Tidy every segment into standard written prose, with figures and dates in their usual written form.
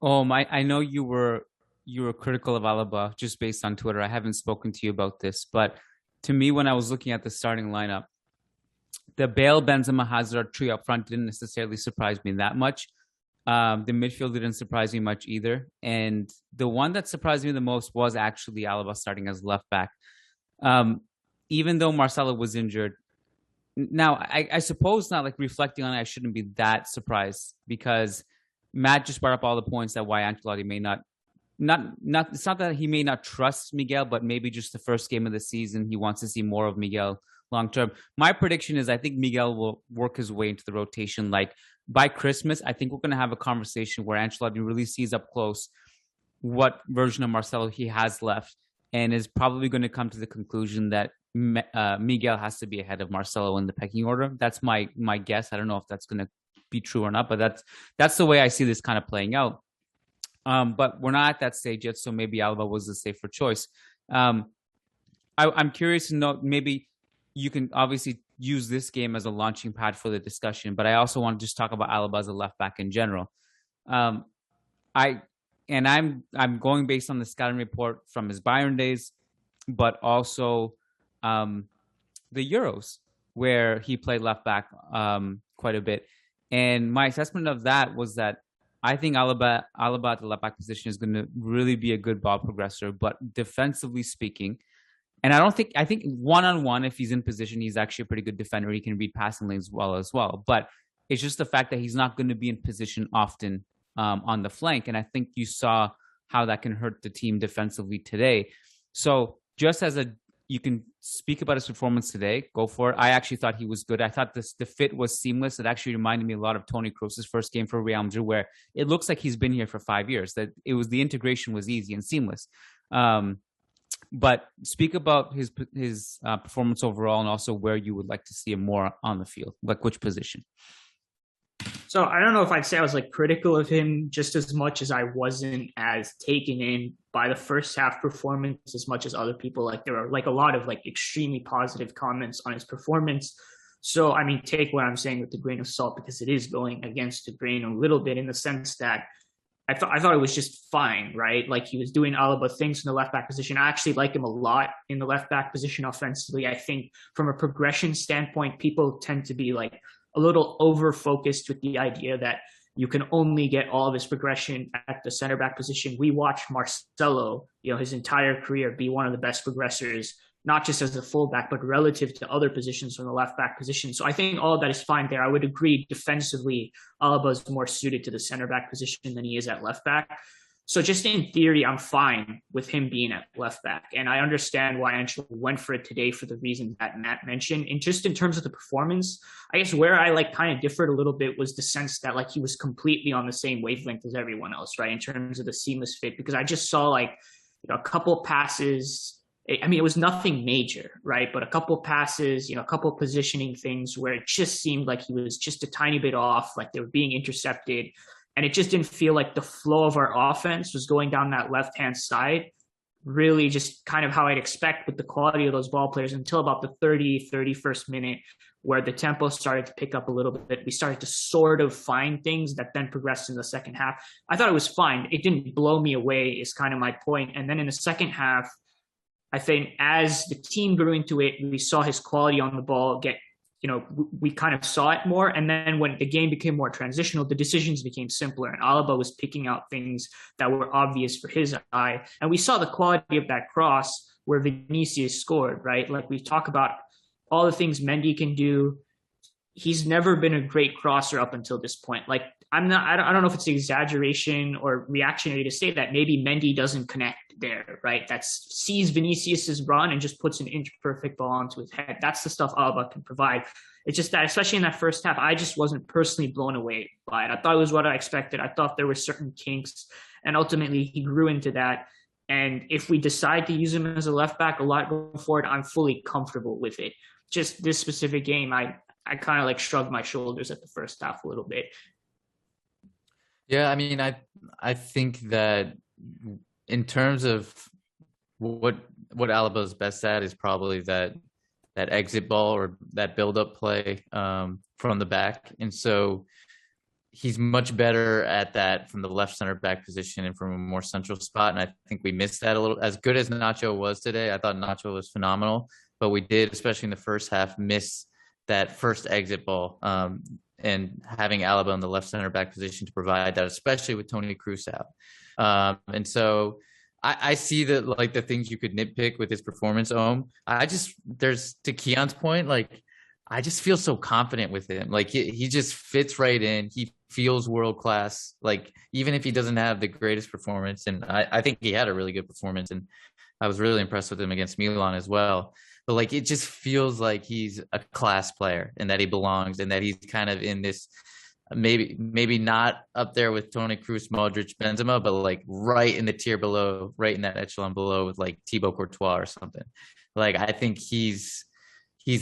I know you were critical of Alaba just based on Twitter. I haven't spoken to you about this, but to me, when I was looking at the starting lineup, the Bale, Benzema, Hazard trio up front didn't necessarily surprise me that much. The midfield didn't surprise me much either, and the one that surprised me the most was actually Alaba starting as left back. Um, Even though Marcelo was injured, now I suppose not like reflecting on it, I shouldn't be that surprised because Matt just brought up all the points that why Ancelotti may not it's not that he may not trust Miguel, but maybe just the first game of the season he wants to see more of Miguel long term. My prediction is I think Miguel will work his way into the rotation. Like by Christmas, I think we're going to have a conversation where Ancelotti really sees up close what version of Marcelo he has left, and is probably going to come to the conclusion that Miguel has to be ahead of Marcelo in the pecking order. That's my guess. I don't know if that's going to be true or not, but that's the way I see this kind of playing out. But we're not at that stage yet, so maybe Alba was the safer choice. Um, I'm curious to know, maybe you can obviously use this game as a launching pad for the discussion, but I also want to just talk about Alaba as a left back in general. Um, I I'm going based on the scouting report from his Bayern days, but also um, the Euros where he played left back quite a bit. And my assessment of that was that I think Alaba at the left back position is going to really be a good ball progressor, but defensively speaking, and I think one on one, if he's in position, he's actually a pretty good defender. He can read passing lanes well as well. But it's just the fact that he's not going to be in position often on the flank, and I think you saw how that can hurt the team defensively today. So just as a you can speak about his performance today. Go for it. I actually thought he was good. I thought the fit was seamless. It actually reminded me a lot of Toni Kroos's first game for Real Madrid, where it looks like he's been here for 5 years. That it was the integration was easy and seamless. Um, but speak about his performance overall, and also where you would like to see him more on the field, like which position. So I don't know if I'd say I was like critical of him just as much as I wasn't as taken in by the first half performance as much as other people. Like there were like a lot of like extremely positive comments on his performance. So I mean, take what I'm saying with a grain of salt because it is going against the grain a little bit in the sense that I thought it was just fine, right? Like he was doing Alaba things in the left back position. I actually like him a lot in the left back position offensively. I think from a progression standpoint, people tend to be like a little over focused with the idea that you can only get all of his progression at the center back position. We watched Marcelo, his entire career be one of the best progressors, not just as a fullback, but relative to other positions from the left back position. So I think all of that is fine there. I would agree defensively, Alaba is more suited to the center back position than he is at left back. So just in theory, I'm fine with him being at left back. And I understand why Ancelotti went for it today for the reason that Matt mentioned. And just in terms of the performance, I guess where I like kind of differed a little bit was the sense that like he was completely on the same wavelength as everyone else, right? In terms of the seamless fit, because I just saw like, a couple passes. I mean, it was nothing major, right? But a couple passes, a couple positioning things where it just seemed like he was just a tiny bit off, like they were being intercepted. And it just didn't feel like the flow of our offense was going down that left-hand side, really just kind of how I'd expect with the quality of those ball players until about the 31st minute, where the tempo started to pick up a little bit. We started to sort of find things that then progressed in the second half. I thought it was fine. It didn't blow me away is kind of my point. And then in the second half, I think as the team grew into it, we saw his quality on the ball get, we kind of saw it more. And then when the game became more transitional, the decisions became simpler. And Alaba was picking out things that were obvious for his eye. And we saw the quality of that cross where Vinicius scored, right? Like we talk about all the things Mendy can do. He's never been a great crosser up until this point. Like I don't know if it's an exaggeration or reactionary to say that maybe Mendy doesn't connect there, right? That sees Vinicius's run and just puts an inch perfect ball onto his head. That's the stuff Alaba can provide. It's just that, especially in that first half, I just wasn't personally blown away by it. I thought it was what I expected. I thought there were certain kinks, and ultimately he grew into that. And if we decide to use him as a left back a lot going forward, I'm fully comfortable with it. Just this specific game, I kind of like shrugged my shoulders at the first half a little bit. Yeah, I mean, I think that in terms of what Alaba's best at is probably that exit ball or that build up play from the back, and so he's much better at that from the left center back position and from a more central spot. And I think we missed that a little. As good as Nacho was today, I thought Nacho was phenomenal, but we did, especially in the first half, miss that first exit ball. And having Alaba in the left center back position to provide that, especially with Toni Kroos out. And so I see that, like, the things you could nitpick with his performance. There's, to Keon's point, like, I just feel so confident with him. Like, he just fits right in. He feels world class. Like, even if he doesn't have the greatest performance, and I think he had a really good performance, and I was really impressed with him against Milan as well. But, like, it just feels like he's a class player and that he belongs, and that he's kind of in this, maybe not up there with Toni Kroos, Modric, Benzema, but like right in the tier below, right in that echelon below with like Thibaut Courtois or something. Like, I think he's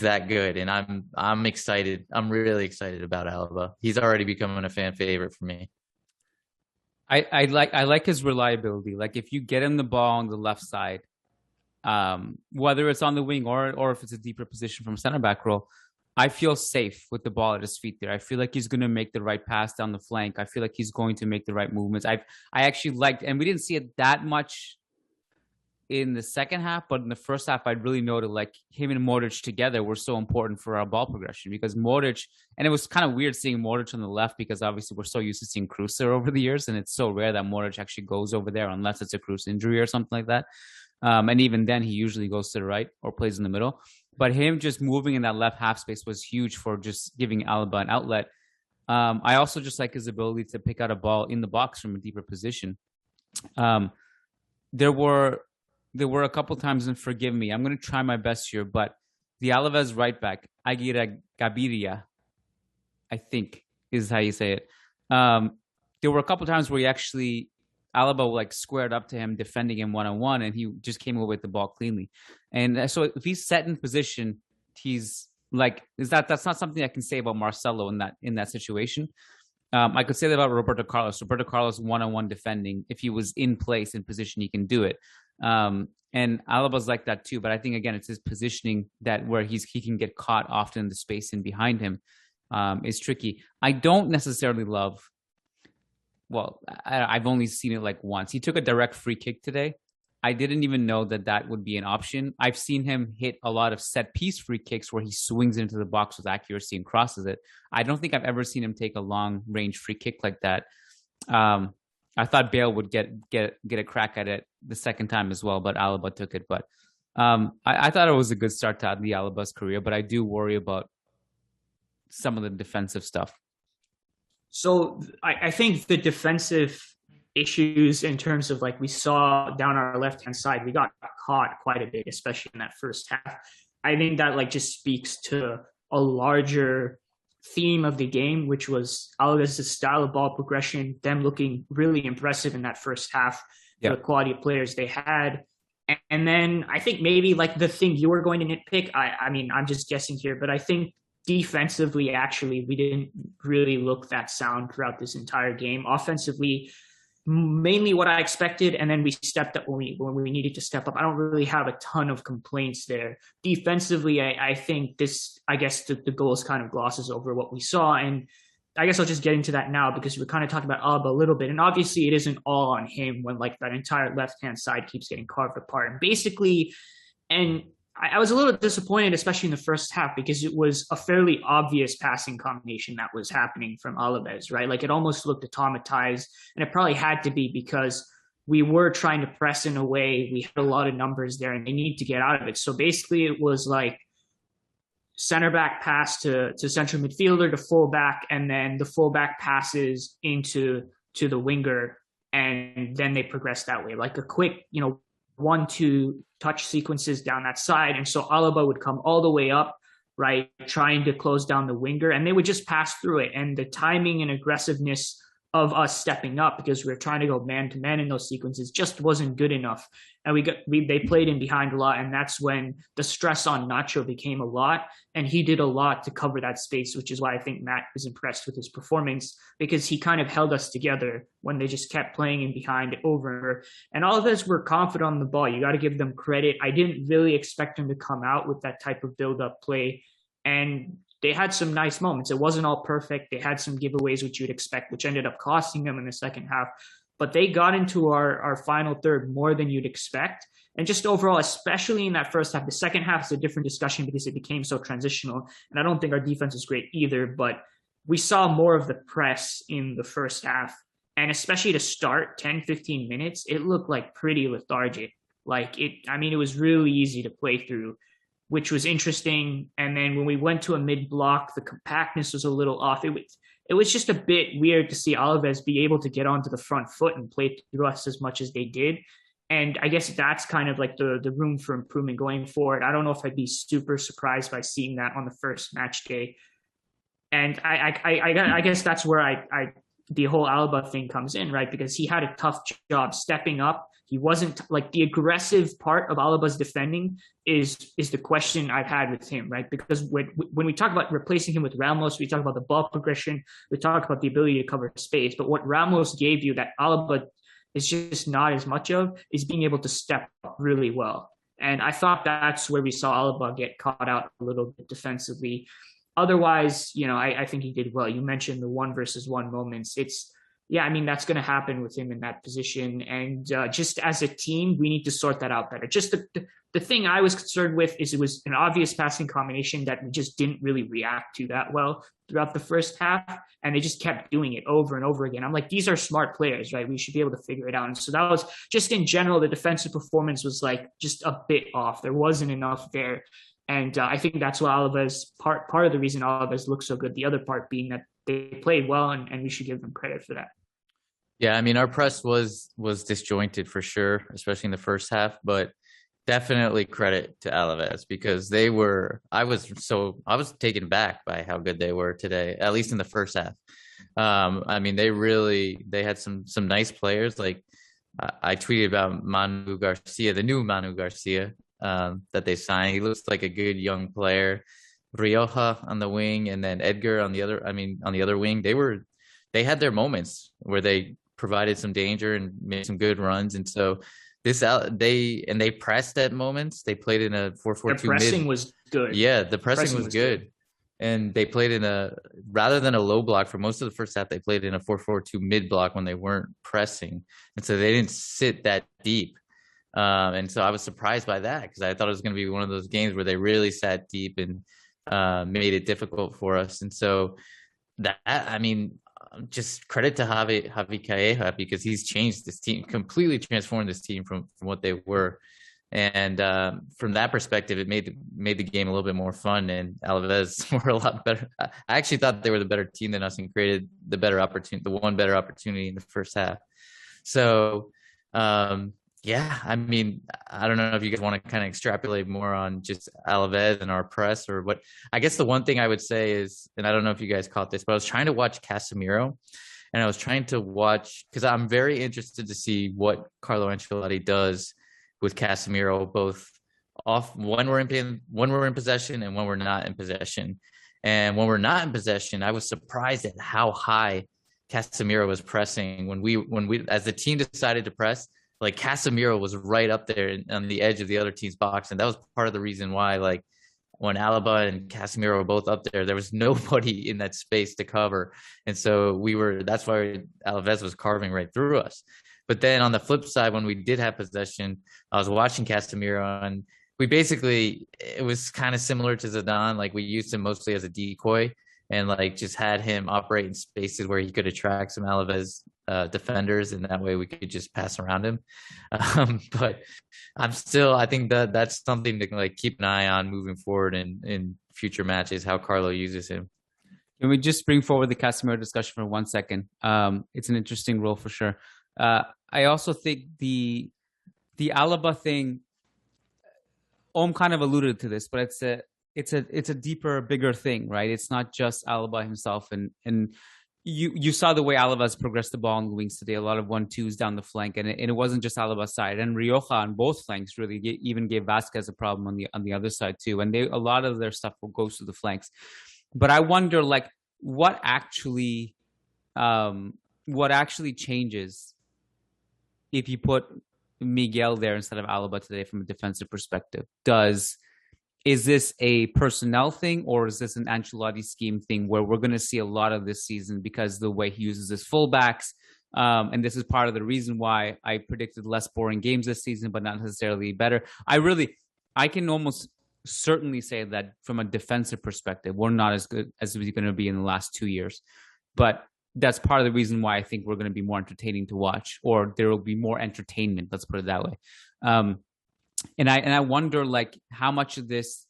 that good, and I'm excited. I'm really excited about Alaba. He's already becoming a fan favorite for me. I like his reliability. Like, if you get him the ball on the left side, whether it's on the wing or if it's a deeper position from center back role, I feel safe with the ball at his feet there. I feel like he's going to make the right pass down the flank. I feel like he's going to make the right movements. I actually liked, and we didn't see it that much in the second half, but in the first half, I really noted like him and Modric together were so important for our ball progression, because Modric, and it was kind of weird seeing Modric on the left, because obviously we're so used to seeing Kroos there over the years, and it's so rare that Modric actually goes over there unless it's a Kroos injury or something like that. And even then, he usually goes to the right or plays in the middle. But him just moving in that left half space was huge for just giving Alaba an outlet. I also just like his ability to pick out a ball in the box from a deeper position. There were a couple times, and forgive me, I'm going to try my best here, but the Alaves right back, Aguirre Gaviria, I think is how you say it. There were a couple times where Alaba like squared up to him, defending him one-on-one, and he just came away with the ball cleanly. And so if he's set in position, he's like, that's not something I can say about Marcelo in that situation. I could say that about Roberto Carlos. Roberto Carlos one-on-one defending, if he was in place in position, he can do it. And Alaba's like that too, but I think again it's his positioning that where he can get caught often in the space and behind him is tricky. I don't necessarily love. Well, I've only seen it like once. He took a direct free kick today. I didn't even know that would be an option. I've seen him hit a lot of set piece free kicks where he swings into the box with accuracy and crosses it. I don't think I've ever seen him take a long range free kick like that. I thought Bale would get a crack at it the second time as well, but Alaba took it. But I thought it was a good start to the Alaba's career, but I do worry about some of the defensive stuff. So I think the defensive issues in terms of, like, we saw down our left-hand side, we got caught quite a bit, especially in that first half. I think that like just speaks to a larger theme of the game, which was Alaves' style of ball progression, them looking really impressive in that first half, the quality of players they had. And then I think maybe like the thing you were going to nitpick, I mean, I'm just guessing here, but I think defensively, actually, we didn't really look that sound throughout this entire game. Offensively, mainly what I expected, and then we stepped up when we needed to step up. I don't really have a ton of complaints there. Defensively, I think the goals kind of glosses over what we saw, and I guess I'll just get into that now because we're kind of talking about Alaba a little bit, and obviously it isn't all on him when like that entire left-hand side keeps getting carved apart. And basically, and I was a little disappointed, especially in the first half, because it was a fairly obvious passing combination that was happening from Alaves, right? Like, it almost looked automatized, and it probably had to be because we were trying to press in a way. We had a lot of numbers there, and they need to get out of it. So basically, it was like center back pass to central midfielder to fullback, and then the fullback passes to the winger, and then they progress that way, like a quick, 1-2 touch sequences down that side. And so Alaba would come all the way up, right, trying to close down the winger, and they would just pass through it. And the timing and aggressiveness of us stepping up, because we were trying to go man to man in those sequences, just wasn't good enough. And they played in behind a lot, and that's when the stress on Nacho became a lot, and he did a lot to cover that space, which is why I think Matt was impressed with his performance, because he kind of held us together when they just kept playing in behind over. And all of us were confident on the ball. You got to give them credit. I didn't really expect them to come out with that type of build-up play. And they had some nice moments. It wasn't all perfect. They had some giveaways, which you'd expect, which ended up costing them in the second half. But they got into our final third more than you'd expect. And just overall, especially in that first half, the second half is a different discussion because it became so transitional. And I don't think our defense is great either, but we saw more of the press in the first half. And especially to start 10, 15 minutes, it looked like pretty lethargic. It was really easy to play through, which was interesting. And then when we went to a mid block, the compactness was a little off. It was just a bit weird to see Alaves be able to get onto the front foot and play through us as much as they did. And I guess that's kind of like the room for improvement going forward. I don't know if I'd be super surprised by seeing that on the first match day. And I guess that's where the whole Alaba thing comes in, right? Because he had a tough job stepping up. He wasn't like the aggressive part of Alaba's defending is the question I've had with him, right? Because when we talk about replacing him with Ramos, we talk about the ball progression, we talk about the ability to cover space. But what Ramos gave you that Alaba is just not as much of is being able to step up really well. And I thought that's where we saw Alaba get caught out a little bit defensively. Otherwise, I think he did well. You mentioned the 1-versus-1 moments. That's going to happen with him in that position. And just as a team, we need to sort that out better. Just the thing I was concerned with is it was an obvious passing combination that we just didn't really react to that well throughout the first half. And they just kept doing it over and over again. I'm like, these are smart players, right? We should be able to figure it out. And so that was just in general, the defensive performance was like just a bit off. There wasn't enough there. And I think that's why Alaves, part of the reason Alaves looks so good, the other part being that they played well, and we should give them credit for that. Yeah, I mean, our press was disjointed for sure, especially in the first half, but definitely credit to Alaves because I was taken back by how good they were today, at least in the first half. They had some nice players. Like I tweeted about Manu Garcia, the new Manu Garcia, that they signed. He looks like a good young player. Rioja on the wing, and then Edgar on the other wing. They had their moments where they provided some danger and made some good runs. And so they pressed at moments. They played in a 4-4-2. The pressing was good. Yeah, the pressing was good. And they played rather than a low block for most of the first half, they played in a 4-4-2 mid block when they weren't pressing. And so they didn't sit that deep. And so I was surprised by that because I thought it was going to be one of those games where they really sat deep and made it difficult for us. And so just credit to Javi Calleja because he's changed this team, completely transformed this team from what they were. And from that perspective, it made the game a little bit more fun. And Alaves were a lot better. I actually thought they were the better team than us and created the one better opportunity in the first half. So, I mean, I don't know if you guys want to kind of extrapolate more on just Alaves and our press or what. I guess the one thing I would say is, and I don't know if you guys caught this, but I was trying to watch Casemiro, and I was trying to watch because I'm very interested to see what Carlo Ancelotti does with Casemiro, both off when we're in possession and when we're not in possession. And when we're not in possession, I was surprised at how high Casemiro was pressing when we as the team decided to press. Like Casemiro was right up there on the edge of the other team's box. And that was part of the reason why, like when Alaba and Casemiro were both up there was nobody in that space to cover. And so that's why Alaves was carving right through us. But then on the flip side, when we did have possession, I was watching Casemiro and it was kind of similar to Zidane. Like we used him mostly as a decoy and like just had him operate in spaces where he could attract some Alaves defenders, and that way we could just pass around him. But I think that's something to like keep an eye on moving forward in future matches, how Carlo uses him. Can we just bring forward the Casemiro discussion for 1 second? It's an interesting role for sure. I also think the Alaba thing, Om kind of alluded to this, but it's a deeper, bigger thing, right? It's not just Alaba himself, and you saw the way Alaba has progressed the ball on the wings today. A lot of 1-2s down the flank, and it wasn't just Alaba's side. And Rioja on both flanks really even gave Vasquez a problem on the other side too. And a lot of their stuff goes to the flanks. But I wonder, like, what actually changes if you put Miguel there instead of Alaba today from a defensive perspective? Does is this a personnel thing or is this an Ancelotti scheme thing where we're going to see a lot of this season because the way he uses his fullbacks? And this is part of the reason why I predicted less boring games this season, but not necessarily better. I can almost certainly say that from a defensive perspective, we're not as good as we're going to be in the last 2 years. But that's part of the reason why I think we're going to be more entertaining to watch, or there will be more entertainment. Let's put it that way. And I wonder like how much of this,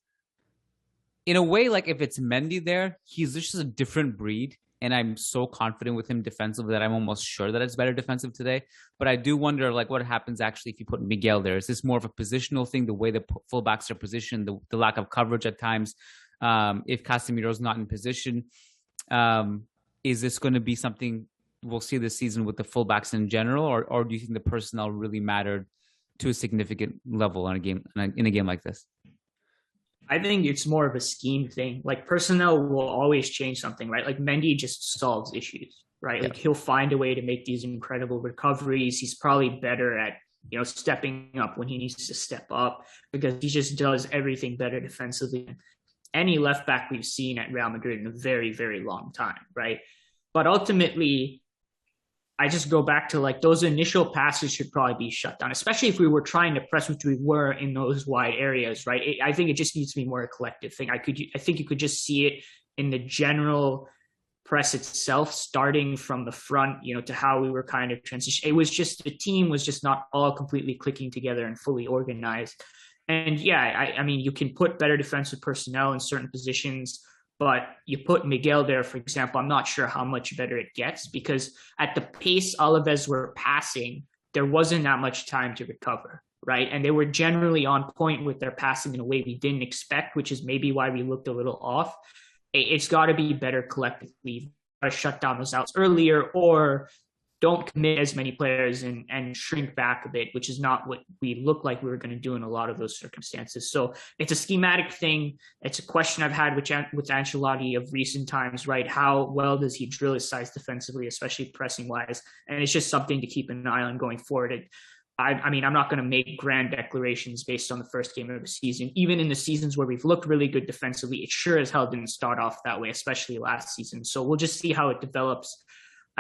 in a way, like if it's Mendy there, he's just a different breed. And I'm so confident with him defensively that I'm almost sure that it's better defensive today. But I do wonder like what happens actually if you put Miguel there. Is this more of a positional thing, the way the fullbacks are positioned, the lack of coverage at times? If Casemiro's not in position, is this going to be something we'll see this season with the fullbacks in general, or do you think the personnel really mattered to a significant level in a game like this? I think it's more of a scheme thing. Like personnel will always change something, right? Like Mendy just solves issues, right? Like he'll find a way to make these incredible recoveries. He's probably better at, stepping up when he needs to step up because he just does everything better defensively than any left back we've seen at Real Madrid in a very, very long time, right? But ultimately, I just go back to like those initial passes should probably be shut down, especially if we were trying to press, which we were in those wide areas, right? I think it just needs to be more a collective thing. I think you could just see it in the general press itself, starting from the front, to how we were kind of transitioning. It was just the team was just not all completely clicking together and fully organized. And yeah, I mean, you can put better defensive personnel in certain positions. But you put Miguel there, for example, I'm not sure how much better it gets because at the pace Alaves were passing, there wasn't that much time to recover, right? And they were generally on point with their passing in a way we didn't expect, which is maybe why we looked a little off. It's got to be better collectively. You've got to shut down those outs earlier or don't commit as many players and shrink back a bit, which is not what we looked like we were going to do in a lot of those circumstances. So it's a schematic thing. It's a question I've had with Ancelotti of recent times, right? How well does he drill his sides defensively, especially pressing wise? And it's just something to keep an eye on going forward. I mean, I'm not going to make grand declarations based on the first game of the season. Even in the seasons where we've looked really good defensively, it sure as hell didn't start off that way, especially last season. So we'll just see how it develops.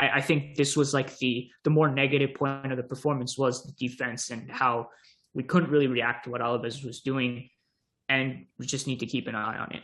I think this was like the more negative point of the performance was the defense and how we couldn't really react to what Alaves was doing. And we just need to keep an eye on it.